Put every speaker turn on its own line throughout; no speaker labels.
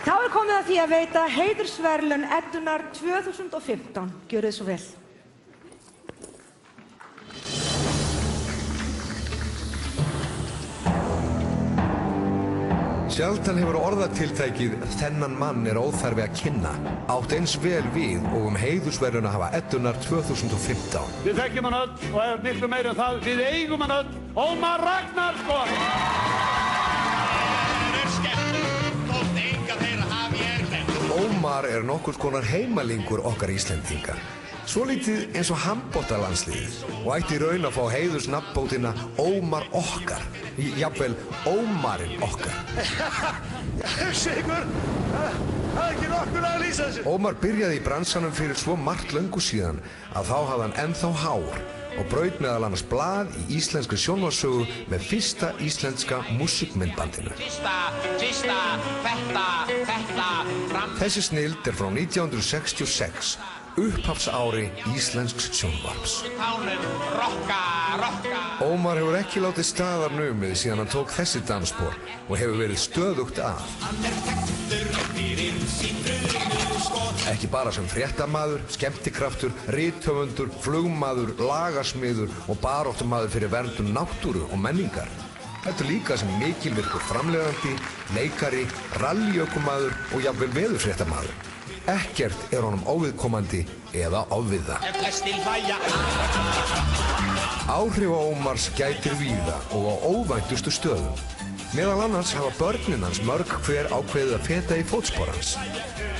Þá komið að því að veita heiðursverðlaun Eddunnar 2015. Gjörið svo vel.
Sjaldan hefur orðatiltækið þennan mann óþarfi að kynna átt eins vel við og heiðursverðlaun að hafa Eddunnar 2015.
Við þekkjum hann öll og miklu meira en það. Við eigum hann öll. Ómar Ragnarsson!
Ómar nokkurs konar heimalingur okkar Íslendinga. Svolítið eins og handboltalandsliðið og ætti í raun að fá heiðursnafnbótina Ómar okkar. Jafnvel Ómarinn okkar.
Sigur, það ekki nokkur að lýsa þessu.
Ómar byrjaði í bransanum fyrir svo margt löngu síðan að þá hafði hann ennþá hár og braut meðal annars blað í íslenskri sjónvarpssögu með fyrsta íslenska músíkmyndbandinu. Þessi snilld frá 1966, upphafsári íslensks sjónvarps. Ómar hefur ekki látið staðar numið síðan hann tók þessi dansspor og hefur verið stöðugt að. Ekki bara sem fréttamaður, skemmtikraftur, rithöfundur, flugmaður, lagarsmiður og baráttumaður fyrir verndun náttúru og menningar. Þetta líka sem mikilvirkur framleiðandi, leikari, rallyökumaður og jafnvel veðurfréttamaður. Ekkert honum óviðkomandi eða ofviða. Áhrifa Ómars gætir víða og á óvæntustu stöðum. Meðal annars hafa börnin hans mörg hver ákveðið að feta í fótspor hans.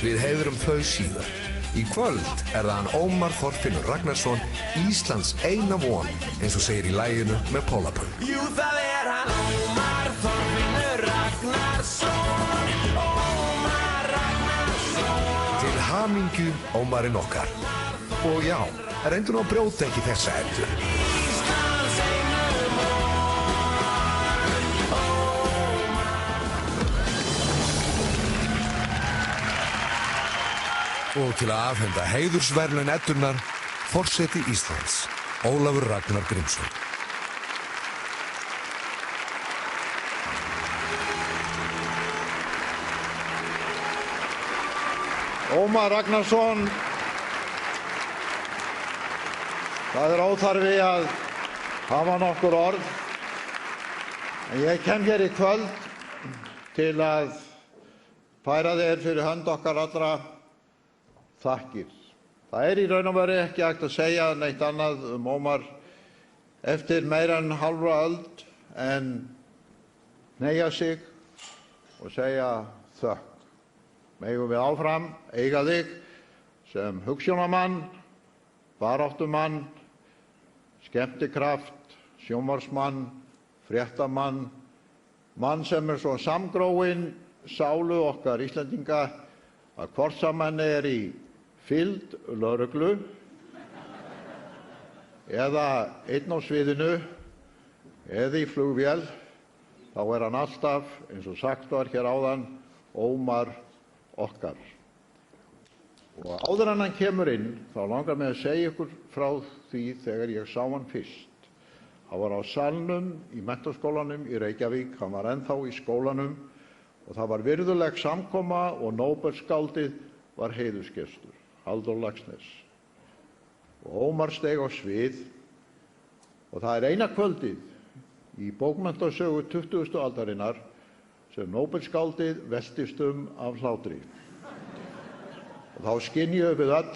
Við heiðrum þau síðar. Í kvöld það hann Ómar Þorfinnur Ragnarsson, Íslands eina von, eins og segir í laginu með Pólapöll.
Jú, það hann Ómar Þorfinnur Ragnarsson, Ómar Ragnarsson.
Til hamingju Ómarinn okkar. Og já, reyndu nú að brjóta ekki þessa Eddu. Og til að afhenda heiðursverðlaun Eddunnar, forseti Íslands, Ólafur Ragnar Grímsson.
Ómar Ragnarsson, það óþarfi að hafa nokkur orð, en ég kem hér í kvöld til að færa þér fyrir hönd okkar allra þakkir. Það í raun og veru ekki hægt að segja neitt annað Ómar eftir meira en hálfa öld en hneigja sig og segja þökk. Megum við áfram eiga þig sem hugsjónamann, baráttumann, skemmtikraft, sjónvarpsmann, fréttamann, mann sem svo samgróinn sálu okkar Íslendinga að hvort sem hann í fylgd lögreglu eða einn á sviðinu eða í flugvél, þá hann alltaf, eins og sagt var hér áðan, Ómar okkar. Og áður en hann kemur inn, þá langar mig að segja ykkur frá því þegar ég sá hann fyrst. Hann var á salnum í Menntaskólanum í Reykjavík, hann var ennþá í skólanum og það var virðuleg samkoma og Nóbelsskáldið var heiðursgestur, Halldór Laxness. Og Ómar steig á svið og það eina kvöldið í bókmenntasögu 20. aldarinnar sem Nóbelsskáldið veltist af hlátri. Og þá skynjuðum við öll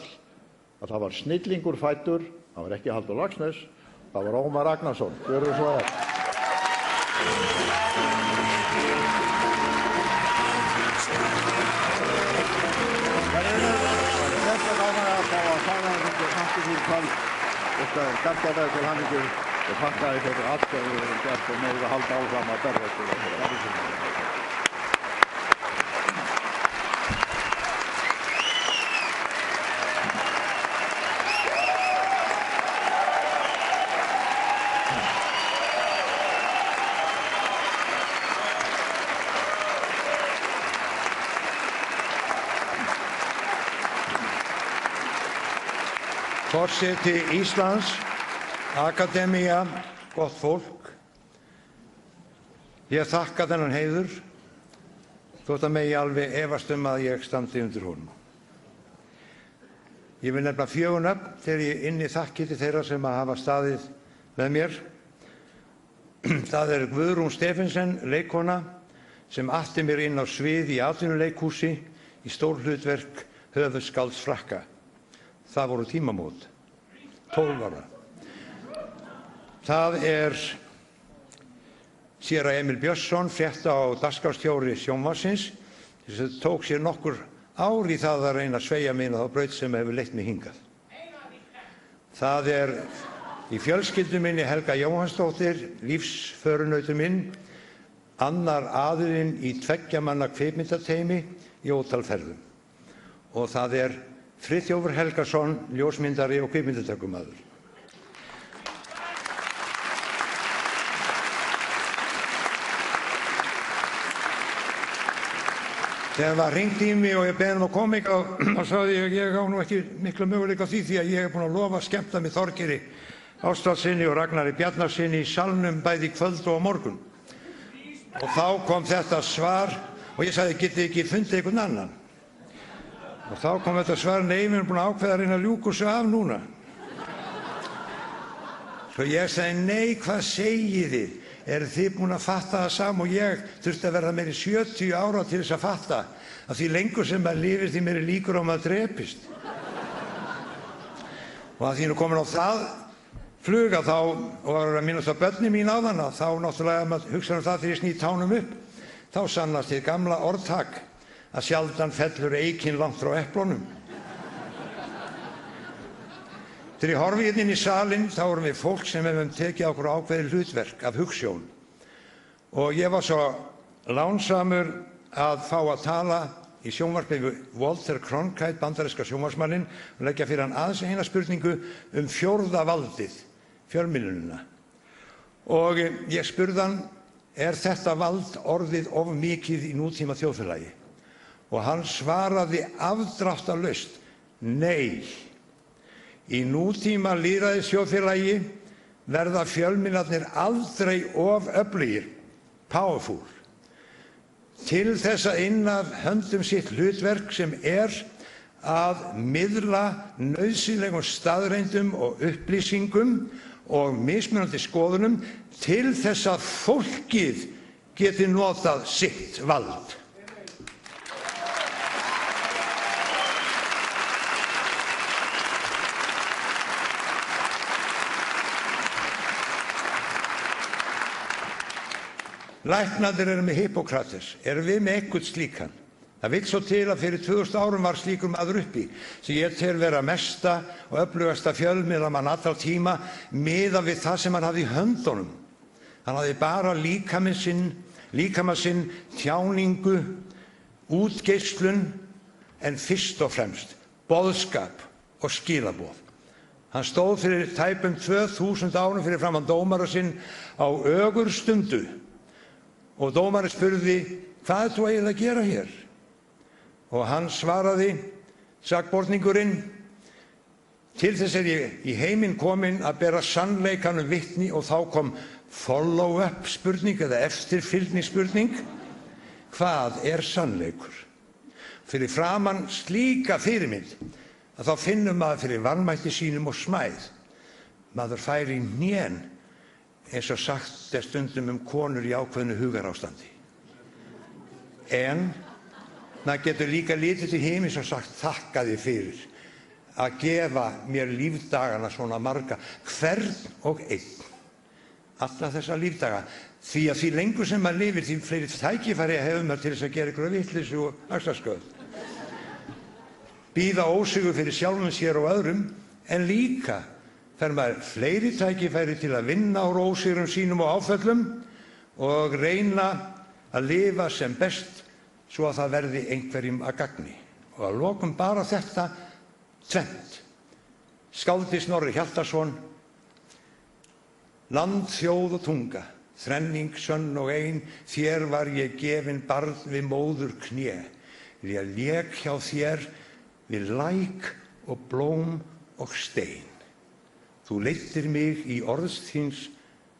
að það var snillingur fæddur, það var ekki Halldór Laxness, það var Ómar Ragnarsson. Gjörðu svo vel. Óskar Garðardal til hamingju og þakka fyrir allt sem við höfum gert og megum við halda áfram að berjast fyrir þetta. Forseti Íslands, akademía, gott fólk. Ég þakka þennan heiður. Þó
þótt að megi alveg efast að ég standi undir honum. Ég vil nefna 4 nöfn þegar ég inni þakkir til þeirra sem hafa staðið með mér. Það Guðrún Stephensen, leikkona, sem atti mér inn á svið í atvinnuleikhúsi í stórhlutverk höfuðskálds Frakka. Það voru tímamót, 12 ára. Það séra Emil Björnsson, frétta- og dagskrárstjóri Sjónvarpsins, sem tók sér nokkur ár í það að reyna að sveigja mig inn á þá braut sem hefur leitt mig hingað. Það í fjölskyldu minni Helga Jóhannsdóttir, lífsförunautur minn, annar aðilinn í 2 manna kvikmyndateymi í ótal ferðum. Og það Friðþjófur Helgason, ljósmyndari og kvikmyndatökumaður. Þegar það hringdi í mig og ég beðið að koma hingað, þá sagði ég á nú ekki mikla möguleika á því að ég búinn að lofa að skemmta með Þorgeiri Ástvaldssyni og Ragnari Bjarnasyni í salnum bæði í kvöld og á morgun. Og þá kom þetta svar og ég sagði, getið ekki fundið einhvern annan? Og þá kom þetta svar, nei, við erum búin að ákveða að reyna að ljúka þessu af núna. Svo ég sagði, nei, hvað segið þið? Þið búin að fatta það saman og ég þurfti að verða meiri 70 ára til þess að fatta að því lengur sem maður lifir því meiri líkur á maður drepist. Og að því nú komin á það fluga þá og var að minnast á börnin mín áðan þá náttúrulega maður hugsa það þegar ég sný tánum upp þá sannast þið gamla orðtak að sjaldan fellur eikin langt frá eplunum. Þegar ég horfi inn í salinn þá erum við fólk sem hefum tekið okkur ákveðið hlutverk af hugsjón. Og ég var svo lánsamur að fá að tala í sjónvarpi við Walter Cronkite, bandaríska sjónvarpsmanninn, og leggja fyrir hann aðeins eina spurningu fjórða valdið, fjölmiðlunina. Og ég spurði hann, þetta vald orðið of mikið í nútíma þjóðfélagi? Og hann svaraði afdráttarlaust, nei. Í nútíma lýðræðisþjóðfélagi verða fjölmiðlarnir aldrei of öflugir, powerful, til þess að inna af höndum sitt hlutverk sem að miðla nauðsynlegum staðreyndum og upplýsingum og mismunandi skoðunum til þess að fólkið geti notað sitt vald. Læknarnir með Hippókrates, við með einhvern slíkan? Það vill svo til að fyrir 2000 árum var slíkur maður uppi sem ég tel vera mesta og öflugasta fjölmiðlamann allra tíma miðað við það sem hann hafði í höndunum. Hann hafði bara líkama sinn, tjáningu, útgeislun en fyrst og fremst boðskap og skilaboð. Hann stóð fyrir tæpum 2000 árum fyrir framan dómara sinn á ögurstundu. Og dómarinn spurði, hvað þú eiginlega að gera hér? Og hann svaraði, sakborningurinn, til þess ég í heiminn kominn að bera sannleikanum vitni og þá kom follow-up spurning eða eftirfylgni spurning. Hvað sannleikur? Fyrir framan slíka fyrirmynd að þá finnur maður fyrir vanmætti sínum og smæð. Maður fær í hnén. Eins og sagt stundum konur í ákveðnu hugarástandi. En maður getur líka litið til himins og sagt þakka þér fyrir að gefa mér lífdagana svona marga, hvern og einn. Alla þessa lífdaga. Því að því lengur sem maður lifir, því fleiri tækifæri hefur maður til þess að gera ykkur vitleysu og axlarsköð. Bíða ósigur fyrir sjálfum sér og öðrum, en líka fer maður fleiri tækifæri til að vinna á ósigrum sínum og áföllum og reyna að lifa sem best svo að það verði einhverjum að gagni. Og að lokum bara þetta tvennt. Skáldið Snorri Hjaltason, land, þjóð og tunga, þrenning, sönn og ein, þér var ég gefin barn við móður kné. Ég lék hjá þér við læk og blóm og stein. Þú leiddir mig í orðs þíns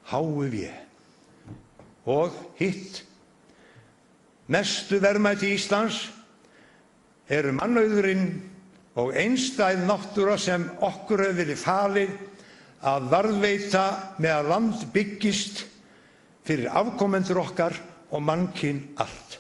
háu vé. Og hitt, Mestu verðmæti Íslands eru mannauðurinn og einstæð náttúra sem okkur hefur verið falið að varðveita með að land byggist fyrir afkomendur okkar og mannkyn allt.